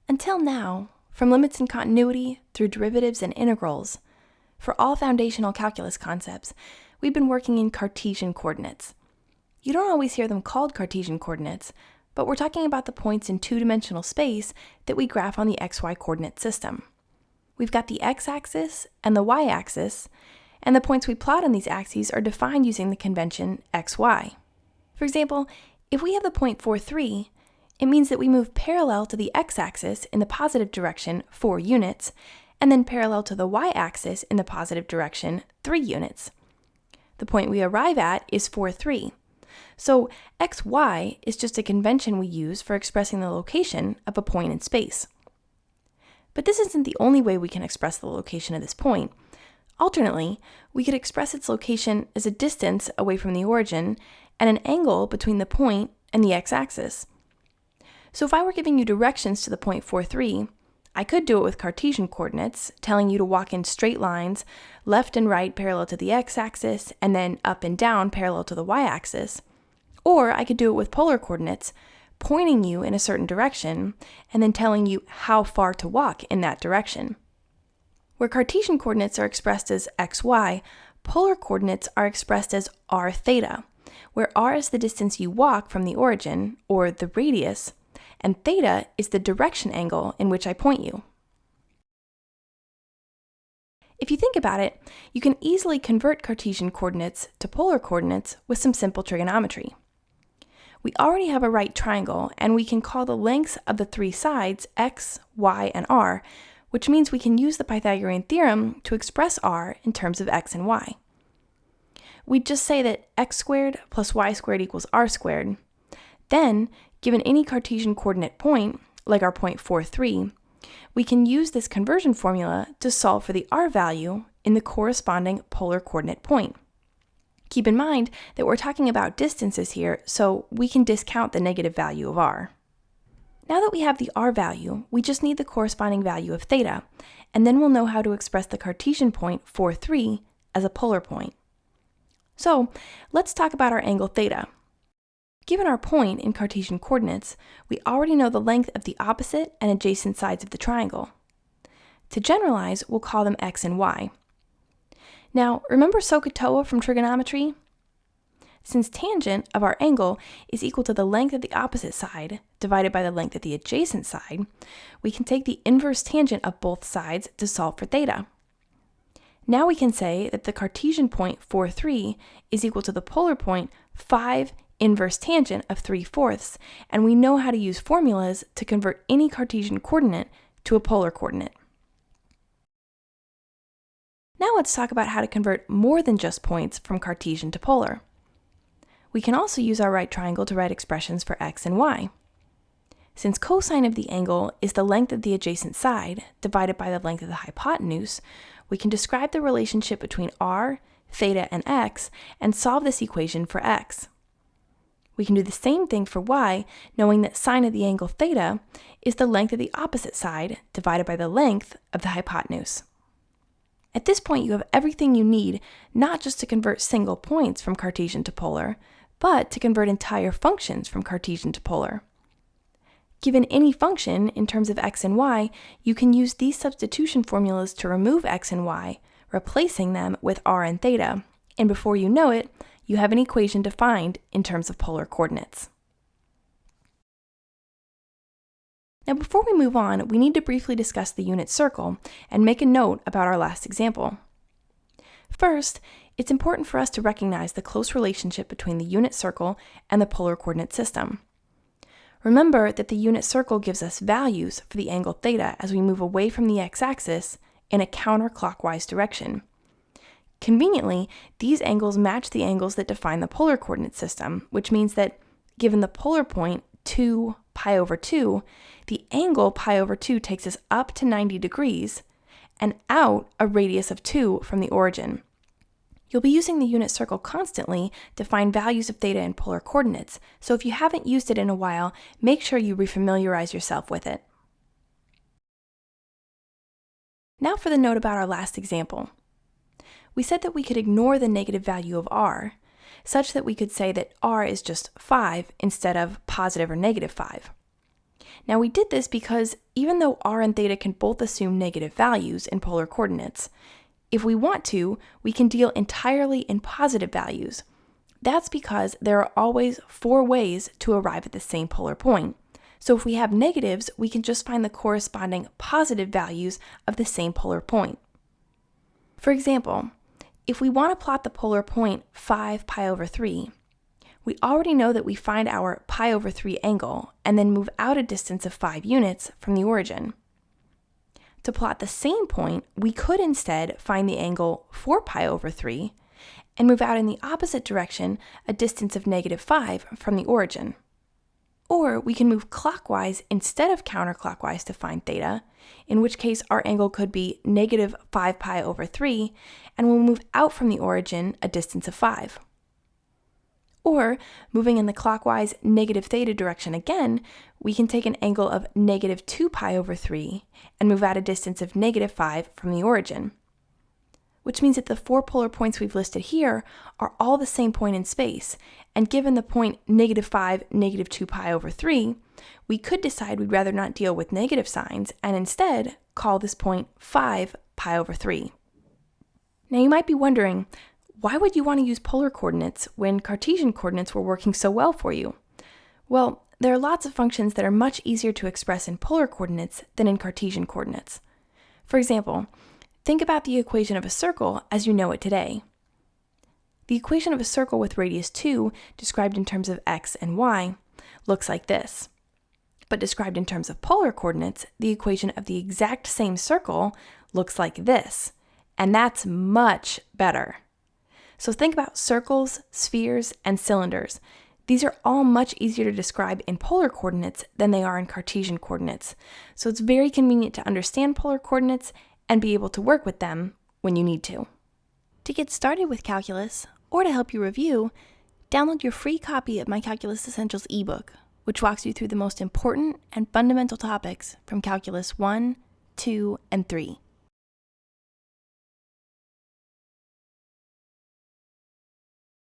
Until now, from limits and continuity through derivatives and integrals, for all foundational calculus concepts, we've been working in Cartesian coordinates. You don't always hear them called Cartesian coordinates, but we're talking about the points in two-dimensional space that we graph on the xy coordinate system. We've got the x-axis and the y-axis, and the points we plot on these axes are defined using the convention xy. For example, if we have the point 4, 3, it means that we move parallel to the x-axis in the positive direction 4 units, and then parallel to the y-axis in the positive direction 3 units. The point we arrive at is 4, 3. So xy is just a convention we use for expressing the location of a point in space. But this isn't the only way we can express the location of this point. Alternately, we could express its location as a distance away from the origin and an angle between the point and the x-axis. So if I were giving you directions to the point 4, 3, I could do it with Cartesian coordinates, telling you to walk in straight lines, left and right parallel to the x-axis, and then up and down parallel to the y-axis. Or I could do it with polar coordinates, pointing you in a certain direction, and then telling you how far to walk in that direction. Where Cartesian coordinates are expressed as xy, polar coordinates are expressed as r theta, where r is the distance you walk from the origin, or the radius, and theta is the direction angle in which I point you. If you think about it, you can easily convert Cartesian coordinates to polar coordinates with some simple trigonometry. We already have a right triangle, and we can call the lengths of the three sides x, y, and r, which means we can use the Pythagorean theorem to express r in terms of x and y. We'd just say that x squared plus y squared equals r squared. Then, given any Cartesian coordinate point, like our point 4, 3, we can use this conversion formula to solve for the r value in the corresponding polar coordinate point. Keep in mind that we're talking about distances here, so we can discount the negative value of r. Now that we have the r value, we just need the corresponding value of theta, and then we'll know how to express the Cartesian point 4, 3 as a polar point. So let's talk about our angle theta. Given our point in Cartesian coordinates, we already know the length of the opposite and adjacent sides of the triangle. To generalize, we'll call them x and y. Now, remember SOHCAHTOA from trigonometry? Since tangent of our angle is equal to the length of the opposite side divided by the length of the adjacent side, we can take the inverse tangent of both sides to solve for theta. Now we can say that the Cartesian point 4, 3 is equal to the polar point 5 inverse tangent of 3/4, and we know how to use formulas to convert any Cartesian coordinate to a polar coordinate. Now let's talk about how to convert more than just points from Cartesian to polar. We can also use our right triangle to write expressions for x and y. Since cosine of the angle is the length of the adjacent side divided by the length of the hypotenuse, we can describe the relationship between r, theta, and x and solve this equation for x. We can do the same thing for y, knowing that sine of the angle theta is the length of the opposite side divided by the length of the hypotenuse. At this point, you have everything you need, not just to convert single points from Cartesian to polar, but to convert entire functions from Cartesian to polar. Given any function in terms of x and y, you can use these substitution formulas to remove x and y, replacing them with r and theta, and before you know it, you have an equation defined in terms of polar coordinates. Now before we move on, we need to briefly discuss the unit circle and make a note about our last example. First, it's important for us to recognize the close relationship between the unit circle and the polar coordinate system. Remember that the unit circle gives us values for the angle theta as we move away from the x-axis in a counterclockwise direction. Conveniently, these angles match the angles that define the polar coordinate system, which means that given the polar point 2 pi over 2, the angle pi over 2 takes us up to 90 degrees and out a radius of 2 from the origin. You'll be using the unit circle constantly to find values of theta in polar coordinates, so if you haven't used it in a while, make sure you refamiliarize yourself with it. Now for the note about our last example. We said that we could ignore the negative value of r, such that we could say that r is just 5 instead of positive or negative 5. Now we did this because even though r and theta can both assume negative values in polar coordinates, if we want to, we can deal entirely in positive values. That's because there are always 4 ways to arrive at the same polar point. So if we have negatives, we can just find the corresponding positive values of the same polar point. For example, if we want to plot the polar point 5 pi over 3, we already know that we find our pi over 3 angle and then move out a distance of 5 units from the origin. To plot the same point, we could instead find the angle 4 pi over 3 and move out in the opposite direction a distance of -5 from the origin. Or we can move clockwise instead of counterclockwise to find theta, in which case our angle could be -5 pi over 3, and we'll move out from the origin a distance of 5. Or, moving in the clockwise negative theta direction again, we can take an angle of -2 pi over 3 and move out a distance of -5 from the origin. Which means that the 4 polar points we've listed here are all the same point in space, and given the point -5, -2 pi over 3, we could decide we'd rather not deal with negative signs and instead call this point 5 pi over 3. Now you might be wondering, why would you want to use polar coordinates when Cartesian coordinates were working so well for you? Well, there are lots of functions that are much easier to express in polar coordinates than in Cartesian coordinates. For example, think about the equation of a circle as you know it today. The equation of a circle with radius 2, described in terms of x and y, looks like this. But described in terms of polar coordinates, the equation of the exact same circle looks like this. And that's much better. So think about circles, spheres, and cylinders. These are all much easier to describe in polar coordinates than they are in Cartesian coordinates. So it's very convenient to understand polar coordinates and be able to work with them when you need to. To get started with calculus, or to help you review, download your free copy of my Calculus Essentials ebook, which walks you through the most important and fundamental topics from Calculus 1, 2, and 3.